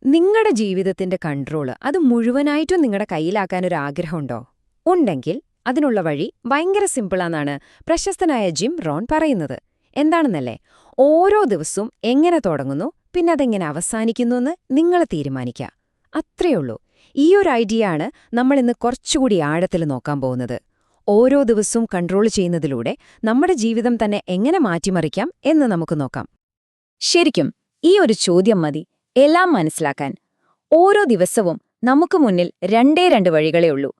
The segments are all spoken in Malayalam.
നിങ്ങളുടെ ജീവിതത്തിന്റെ കൺട്രോള് അത് മുഴുവനായിട്ടും നിങ്ങളുടെ കയ്യിലാക്കാനൊരു ആഗ്രഹമുണ്ടോ? ഉണ്ടെങ്കിൽ അതിനുള്ള വഴി ഭയങ്കര സിമ്പിളാന്നാണ് പ്രശസ്തനായ ജിം റോൺ പറയുന്നത്. എന്താണെന്നല്ലേ, ഓരോ ദിവസവും എങ്ങനെ തുടങ്ങുന്നു പിന്നെ അതെങ്ങനെ അവസാനിക്കുന്നുവെന്ന് നിങ്ങൾ തീരുമാനിക്കുക. അത്രയുള്ളൂ. ഈ ഒരു ഐഡിയ ആണ് നമ്മളിന്ന് കുറച്ചുകൂടി ആഴത്തിൽ നോക്കാൻ പോകുന്നത്. ഓരോ ദിവസവും കൺട്രോൾ ചെയ്യുന്നതിലൂടെ നമ്മുടെ ജീവിതം തന്നെ എങ്ങനെ മാറ്റിമറിക്കാം എന്ന് നമുക്ക് നോക്കാം. ശരിക്കും ഈ ഒരു ചോദ്യം മതി എല്ലാം മനസ്സിലാക്കാൻ. ഓരോ ദിവസവും നമുക്ക് മുന്നിൽ രണ്ട് വഴികളേ ഉള്ളൂ.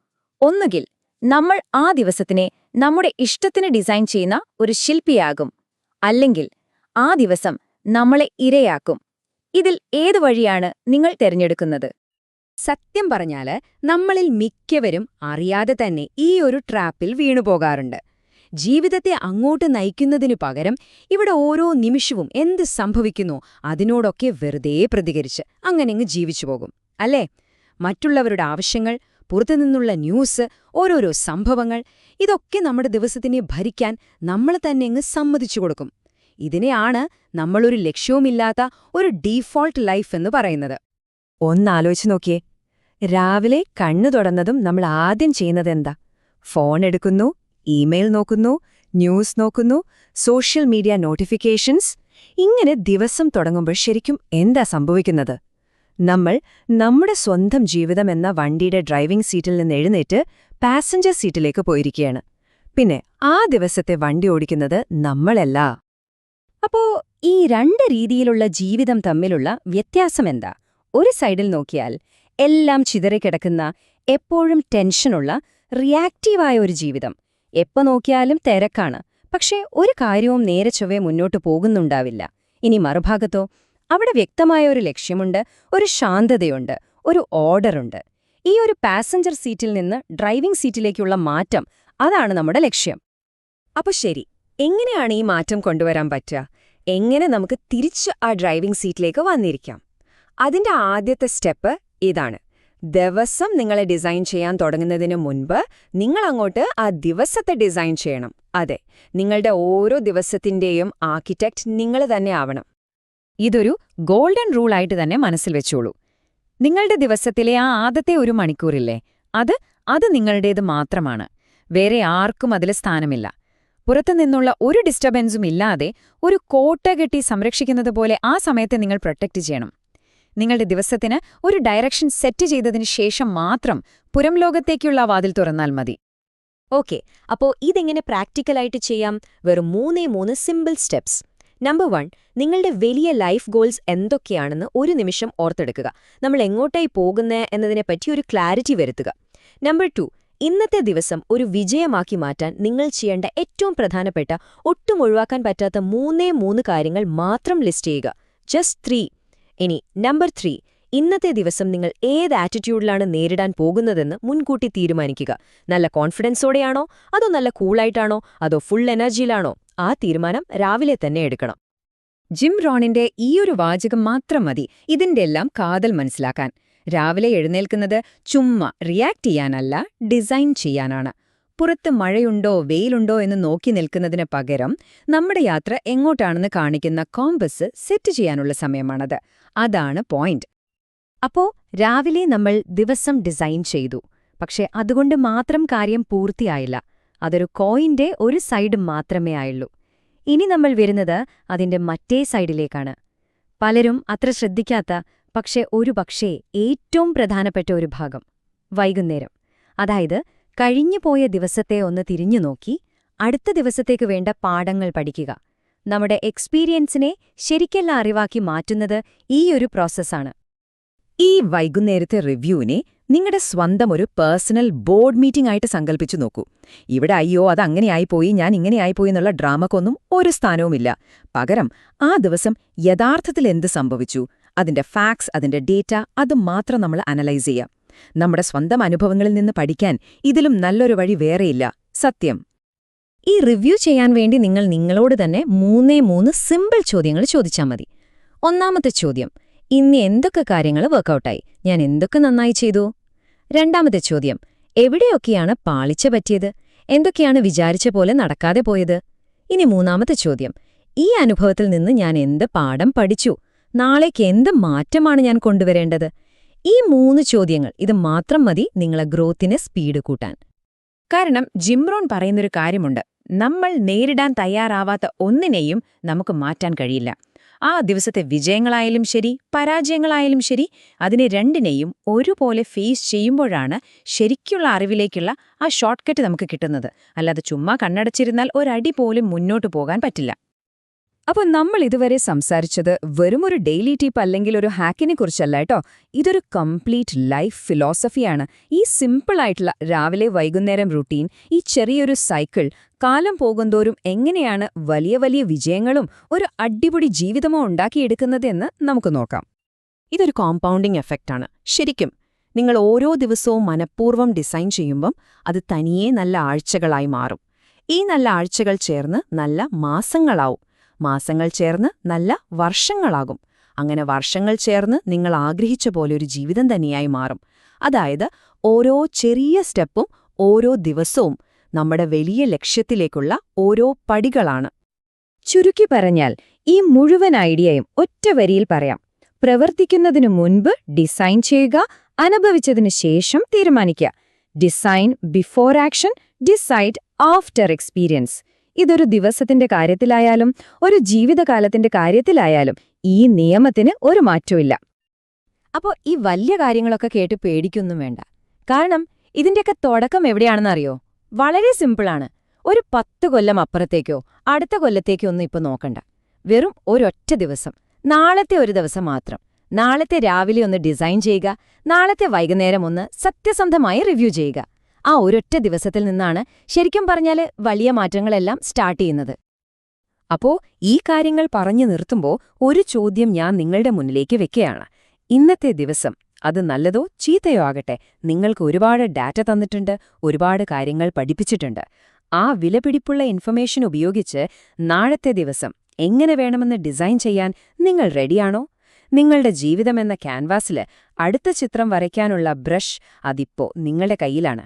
ഒന്നുകിൽ നമ്മൾ ആ ദിവസത്തിനെ നമ്മുടെ ഇഷ്ടത്തിന് ഡിസൈൻ ചെയ്യുന്ന ഒരു ശില്പിയാകും, അല്ലെങ്കിൽ ആ ദിവസം നമ്മളെ ഇരയാക്കും. ഇതിൽ ഏത് വഴിയാണ് നിങ്ങൾ തിരഞ്ഞെടുക്കുന്നത്? സത്യം പറഞ്ഞാല് നമ്മളിൽ മിക്കവരും അറിയാതെ തന്നെ ഈ ഒരു ട്രാപ്പിൽ വീണുപോകാറുണ്ട്. ജീവിതത്തെ അങ്ങോട്ട് നയിക്കുന്നതിനു പകരം ഇവിടെ ഓരോ നിമിഷവും എന്ത് സംഭവിക്കുന്നോ അതിനോടൊക്കെ വെറുതെ പ്രതികരിച്ച് അങ്ങനെങ്ങ് ജീവിച്ചു പോകും, അല്ലേ? മറ്റുള്ളവരുടെ ആവശ്യങ്ങൾ, പുറത്തുനിന്നുള്ള ന്യൂസ്, ഓരോരോ സംഭവങ്ങൾ, ഇതൊക്കെ നമ്മുടെ ദിവസത്തിനെ ഭരിക്കാൻ നമ്മൾ തന്നെ അങ്ങ് സമ്മതിച്ചു കൊടുക്കും. ഇതിനെയാണ് നമ്മളൊരു ലക്ഷ്യവുമില്ലാത്ത ഒരു ഡീഫോൾട്ട് ലൈഫ് എന്ന് പറയുന്നത്. ഒന്നാലോചിച്ച് നോക്കിയേ, രാവിലെ കണ്ണു തുറന്നതും നമ്മൾ ആദ്യം ചെയ്യുന്നതെന്താ? ഫോൺ എടുക്കുന്നു, ഇമെയിൽ നോക്കുന്നു, ന്യൂസ് നോക്കുന്നു, സോഷ്യൽ മീഡിയ നോട്ടിഫിക്കേഷൻസ്. ഇങ്ങനെ ദിവസം തുടങ്ങുമ്പോൾ ശരിക്കും എന്താ സംഭവിക്കുന്നത്? നമ്മൾ നമ്മുടെ സ്വന്തം ജീവിതം എന്ന വണ്ടിയുടെ ഡ്രൈവിംഗ് സീറ്റിൽ നിന്ന് എഴുന്നേറ്റ് പാസഞ്ചർ സീറ്റിലേക്ക് പോയിരിക്കുകയാണ്. പിന്നെ ആ ദിവസത്തെ വണ്ടി ഓടിക്കുന്നത് നമ്മളല്ല. അപ്പോ ഈ രണ്ട് രീതിയിലുള്ള ജീവിതം തമ്മിലുള്ള വ്യത്യാസമെന്താ? ഒരു സൈഡിൽ നോക്കിയാൽ എല്ലാം ചിതറിക്കിടക്കുന്ന, എപ്പോഴും ടെൻഷനുള്ള, റിയാക്റ്റീവായ ഒരു ജീവിതം. എപ്പോ നോക്കിയാലും തിരക്കാണ്, പക്ഷേ ഒരു കാര്യവും നേരെ ചൊവ്വേ മുന്നോട്ടു പോകുന്നുണ്ടാവില്ല. ഇനി മറുഭാഗത്തോ, അവിടെ വ്യക്തമായ ഒരു ലക്ഷ്യമുണ്ട്, ഒരു ശാന്തതയുണ്ട്, ഒരു ഓർഡറുണ്ട്. ഈ ഒരു പാസഞ്ചർ സീറ്റിൽ നിന്ന് ഡ്രൈവിംഗ് സീറ്റിലേക്കുള്ള മാറ്റം, അതാണ് നമ്മുടെ ലക്ഷ്യം. അപ്പൊ ശരി, എങ്ങനെയാണ് ഈ മാറ്റം കൊണ്ടുവരാൻ പറ്റുക? എങ്ങനെ നമുക്ക് തിരിച്ച് ആ ഡ്രൈവിംഗ് സീറ്റിലേക്ക് വന്നിരിക്കാം? അതിന്റെ ആദ്യത്തെ സ്റ്റെപ്പ് ഇതാണ്. ദിവസം നിങ്ങളെ ഡിസൈൻ ചെയ്യാൻ തുടങ്ങുന്നതിന് മുൻപ് നിങ്ങളങ്ങോട്ട് ആ ദിവസത്തെ ഡിസൈൻ ചെയ്യണം. അതെ, നിങ്ങളുടെ ഓരോ ദിവസത്തിന്റെയും ആർക്കിടെക്റ്റ് നിങ്ങൾ തന്നെ ആവണം. ഇതൊരു ഗോൾഡൻ റൂളായിട്ട് തന്നെ മനസ്സിൽ വെച്ചോളൂ. നിങ്ങളുടെ ദിവസത്തിലെ ആ ആദ്യത്തെ ഒരു മണിക്കൂറില്ലേ, അത് നിങ്ങളുടേത് മാത്രമാണ്. വേറെ ആർക്കും അതിൽ സ്ഥാനമില്ല. പുറത്തുനിന്നുള്ള ഒരു ഡിസ്റ്റർബൻസും ഇല്ലാതെ ഒരു കോട്ട കെട്ടി സംരക്ഷിക്കുന്നത് പോലെ ആ സമയത്തെ നിങ്ങൾ പ്രൊട്ടക്റ്റ് ചെയ്യണം. നിങ്ങളുടെ ദിവസത്തിന് ഒരു ഡയറക്ഷൻ സെറ്റ് ചെയ്തതിനു ശേഷം മാത്രം പുറം ലോകത്തേക്കുള്ള വാതിൽ തുറന്നാൽ മതി. ഓക്കെ, അപ്പോ ഇതെങ്ങനെ പ്രാക്ടിക്കലായിട്ട് ചെയ്യാം? വെറും 3 സിമ്പിൾ സ്റ്റെപ്സ്. നമ്പർ 1, നിങ്ങളുടെ വലിയ ലൈഫ് ഗോൾസ് എന്തൊക്കെയാണെന്ന് ഒരു നിമിഷം ഓർത്തെടുക്കുക. നമ്മൾ എങ്ങോട്ടായി പോകുന്നേ എന്നതിനെപ്പറ്റി ഒരു ക്ലാരിറ്റി വരുത്തുക. നമ്പർ 2, ഇന്നത്തെ ദിവസം ഒരു വിജയമാക്കി മാറ്റാൻ നിങ്ങൾ ചെയ്യേണ്ട ഏറ്റവും പ്രധാനപ്പെട്ട, ഒട്ടും ഒഴിവാക്കാൻ പറ്റാത്ത 3 കാര്യങ്ങൾ മാത്രം ലിസ്റ്റ് ചെയ്യുക. ജസ്റ്റ് 3. ഇനി നമ്പർ 3, ഇന്നത്തെ ദിവസം നിങ്ങൾ ഏത് ആറ്റിറ്റ്യൂഡിലാണ് നേരിടാൻ പോകുന്നതെന്ന് മുൻകൂട്ടി തീരുമാനിക്കുക. നല്ല കോൺഫിഡൻസോടെയാണോ, അതോ നല്ല കൂളായിട്ടാണോ, അതോ ഫുൾ എനർജിയിലാണോ? ആ തീരുമാനം രാവിലെ തന്നെ എടുക്കണം. ജിം റോണിന്റെ ഈയൊരു വാചകം മാത്രം മതി ഇതിന്റെ എല്ലാം കാതൽ മനസ്സിലാക്കാൻ. രാവിലെ എഴുന്നേൽക്കുന്നത് ചുമ്മാ റിയാക്ട് ചെയ്യാനല്ല, ഡിസൈൻ ചെയ്യാനാണ്. പുറത്ത് മഴയുണ്ടോ വെയിലുണ്ടോ എന്ന് നോക്കി നിൽക്കുന്നതിന് പകരം നമ്മുടെ യാത്ര എങ്ങോട്ടാണെന്ന് കാണിക്കുന്ന കോമ്പസ് സെറ്റ് ചെയ്യാനുള്ള സമയമാണത്. അതാണ് പോയിന്റ്. അപ്പോ രാവിലെ നമ്മൾ ദിവസം ഡിസൈൻ ചെയ്തു, പക്ഷെ അതുകൊണ്ട് മാത്രം കാര്യം പൂർത്തിയായില്ല. അതൊരു കോയിന്റെ ഒരു സൈഡ് മാത്രമേ ആയുള്ളൂ. ഇനി നമ്മൾ വരുന്നത് അതിന്റെ മറ്റേ സൈഡിലേക്കാണ്. പലരും അത്ര ശ്രദ്ധിക്കാത്ത, പക്ഷെ ഒരുപക്ഷേ ഏറ്റവും പ്രധാനപ്പെട്ട ഒരു ഭാഗം, വൈകുന്നേരം. അതായത് കഴിഞ്ഞുപോയ ദിവസത്തെ ഒന്ന് തിരിഞ്ഞുനോക്കി അടുത്ത ദിവസത്തേക്ക് വേണ്ട പാഠങ്ങൾ പഠിക്കുക. നമ്മുടെ എക്സ്പീരിയൻസിനെ ശരിക്കുള്ള അറിവാക്കി മാറ്റുന്നത് ഈയൊരു പ്രോസസ്സാണ്. ഈ വൈകുന്നേരത്തെ റിവ്യൂവിനെ നിങ്ങളുടെ സ്വന്തം ഒരു പേഴ്സണൽ ബോർഡ് മീറ്റിംഗ് ആയിട്ട് സങ്കല്പിച്ചു നോക്കൂ. ഇവിടെ അയ്യോ അതങ്ങനെയായിപ്പോയി, ഞാൻ ഇങ്ങനെയായിപ്പോയി എന്നുള്ള ഡ്രാമക്കൊന്നും ഒരു സ്ഥാനവുമില്ല. പകരം ആ ദിവസം യഥാർത്ഥത്തിൽ എന്ത് സംഭവിച്ചു, അതിന്റെ ഫാക്ട്സ്, അതിന്റെ ഡേറ്റ, അത് മാത്രം നമ്മൾ അനലൈസ് ചെയ്യാം. നമ്മുടെ സ്വന്തം അനുഭവങ്ങളിൽ നിന്ന് പഠിക്കാൻ ഇതിലും നല്ലൊരു വഴി വേറെയില്ല. സത്യം. ഈ റിവ്യൂ ചെയ്യാൻ വേണ്ടി നിങ്ങൾ നിങ്ങളോട് തന്നെ 3 സിമ്പിൾ ചോദ്യങ്ങൾ ചോദിച്ചാൽ മതി. ഒന്നാമത്തെ ചോദ്യം, ഇന്ന് എന്തൊക്കെ കാര്യങ്ങൾ വർക്കൗട്ടായി, ഞാൻ എന്തൊക്കെ നന്നായി ചെയ്തു? രണ്ടാമത്തെ ചോദ്യം, എവിടെയൊക്കെയാണ് പാളിച്ച പറ്റിയത്, എന്തൊക്കെയാണ് വിചാരിച്ച പോലെ നടക്കാതെ പോയത്? ഇനി മൂന്നാമത്തെ ചോദ്യം, ഈ അനുഭവത്തിൽ നിന്ന് ഞാൻ എന്ത് പാഠം പഠിച്ചു? നാളേക്ക് എന്ത് മാറ്റമാണ് ഞാൻ കൊണ്ടുവരേണ്ടത്? ഈ 3 ചോദ്യങ്ങൾ ഇത് മാത്രം മതി നിങ്ങളെ ഗ്രോത്തിന് സ്പീഡ് കൂട്ടാൻ. കാരണം ജിംറോൺ പറയുന്നൊരു കാര്യമുണ്ട്, നമ്മൾ നേരിടാൻ തയ്യാറാവാത്ത ഒന്നിനെയും നമുക്ക് മാറ്റാൻ കഴിയില്ല. ആ ദിവസത്തെ വിജയങ്ങളായാലും ശരി, പരാജയങ്ങളായാലും ശരി, അതിനെ രണ്ടിനെയും ഒരുപോലെ ഫേസ് ചെയ്യുമ്പോഴാണ് ശരിക്കുള്ള അറിവിലേക്കുള്ള ആ ഷോർട്ട് കട്ട് നമുക്ക് കിട്ടുന്നത്. അല്ലാതെ ചുമ്മാ കണ്ണടച്ചിരുന്നാൽ ഒരടി പോലും മുന്നോട്ടു പോകാൻ പറ്റില്ല. അപ്പോൾ നമ്മൾ ഇതുവരെ സംസാരിച്ചത് വെറുമൊരു ഡെയിലി ടിപ്പ് അല്ലെങ്കിൽ ഒരു ഹാക്കിനെ കുറിച്ചല്ല കേട്ടോ. ഇതൊരു കംപ്ലീറ്റ് ലൈഫ് ഫിലോസഫിയാണ്. ഈ സിമ്പിളായിട്ടുള്ള രാവിലെ വൈകുന്നേരം റുട്ടീൻ, ഈ ചെറിയൊരു സൈക്കിൾ കാലം പോകുന്തോറും എങ്ങനെയാണ് വലിയ വലിയ വിജയങ്ങളും ഒരു അടിപൊളി ജീവിതമോ ഉണ്ടാക്കിയെടുക്കുന്നതെന്ന് നമുക്ക് നോക്കാം. ഇതൊരു കോമ്പൗണ്ടിംഗ് എഫക്റ്റാണ്. ശരിക്കും നിങ്ങൾ ഓരോ ദിവസവും മനഃപൂർവ്വം ഡിസൈൻ ചെയ്യുമ്പം അത് തനിയെ നല്ല ആഴ്ചകളായി മാറും. ഈ നല്ല ആഴ്ചകൾ ചേർന്ന് നല്ല മാസങ്ങളാവും. മാസങ്ങൾ ചേർന്ന് നല്ല വർഷങ്ങളാകും. അങ്ങനെ വർഷങ്ങൾ ചേർന്ന് നിങ്ങൾ ആഗ്രഹിച്ച പോലെ ഒരു ജീവിതം തന്നെയായി മാറും. അതായത് ഓരോ ചെറിയ സ്റ്റെപ്പും ഓരോ ദിവസവും നമ്മുടെ വലിയ ലക്ഷ്യത്തിലേക്കുള്ള ഓരോ പടികളാണ്. ചുരുക്കി പറഞ്ഞാൽ ഈ മുഴുവൻ ഐഡിയയും ഒറ്റ വരിയിൽ പറയാം: പ്രവർത്തിക്കുന്നതിനു മുൻപ് ഡിസൈൻ ചെയ്യുക, അനുഭവിച്ചതിനു ശേഷം തീരുമാനിക്കുക. Design before action, decide after experience. ഇതൊരു ദിവസത്തിന്റെ കാര്യത്തിലായാലും ഒരു ജീവിതകാലത്തിന്റെ കാര്യത്തിലായാലും ഈ നിയമത്തിന് ഒരു മാറ്റമില്ല. അപ്പോൾ ഈ വലിയ കാര്യങ്ങളൊക്കെ കേട്ട് പേടിക്കൊന്നും വേണ്ട. കാരണം ഇതിന്റെയൊക്കെ തുടക്കം എവിടെയാണെന്നറിയോ? വളരെ സിമ്പിളാണ്. ഒരു 10 കൊല്ലം അപ്പുറത്തേക്കോ അടുത്ത കൊല്ലത്തേക്കോ ഒന്നും ഇപ്പൊ നോക്കണ്ട. വെറും ഒരൊറ്റ ദിവസം, നാളത്തെ ഒരു ദിവസം മാത്രം. നാളത്തെ രാവിലെ ഒന്ന് ഡിസൈൻ ചെയ്യുക, നാളത്തെ വൈകുന്നേരം ഒന്ന് സത്യസന്ധമായി റിവ്യൂ ചെയ്യുക. ആ ഒരൊറ്റ ദിവസത്തിൽ നിന്നാണ് ശരിക്കും പറഞ്ഞാൽ വലിയ മാറ്റങ്ങളെല്ലാം സ്റ്റാർട്ട് ചെയ്യുന്നത്. അപ്പോ ഈ കാര്യങ്ങൾ പറഞ്ഞു നിർത്തുമ്പോൾ ഒരു ചോദ്യം ഞാൻ നിങ്ങളുടെ മുന്നിലേക്ക് വെക്കുകയാണ്. ഇന്നത്തെ ദിവസം അത് നല്ലതോ ചീത്തയോ ആകട്ടെ, നിങ്ങൾക്ക് ഒരുപാട് ഡാറ്റ തന്നിട്ടുണ്ട്, ഒരുപാട് കാര്യങ്ങൾ പഠിപ്പിച്ചിട്ടുണ്ട്. ആ വിലപിടിപ്പുള്ള ഇൻഫർമേഷൻ ഉപയോഗിച്ച് നാളത്തെ ദിവസം എങ്ങനെ വേണമെന്ന് ഡിസൈൻ ചെയ്യാൻ നിങ്ങൾ റെഡിയാണോ? നിങ്ങളുടെ ജീവിതമെന്ന ക്യാൻവാസില് അടുത്ത ചിത്രം വരയ്ക്കാനുള്ള ബ്രഷ് അതിപ്പോ നിങ്ങളുടെ കയ്യിലാണ്.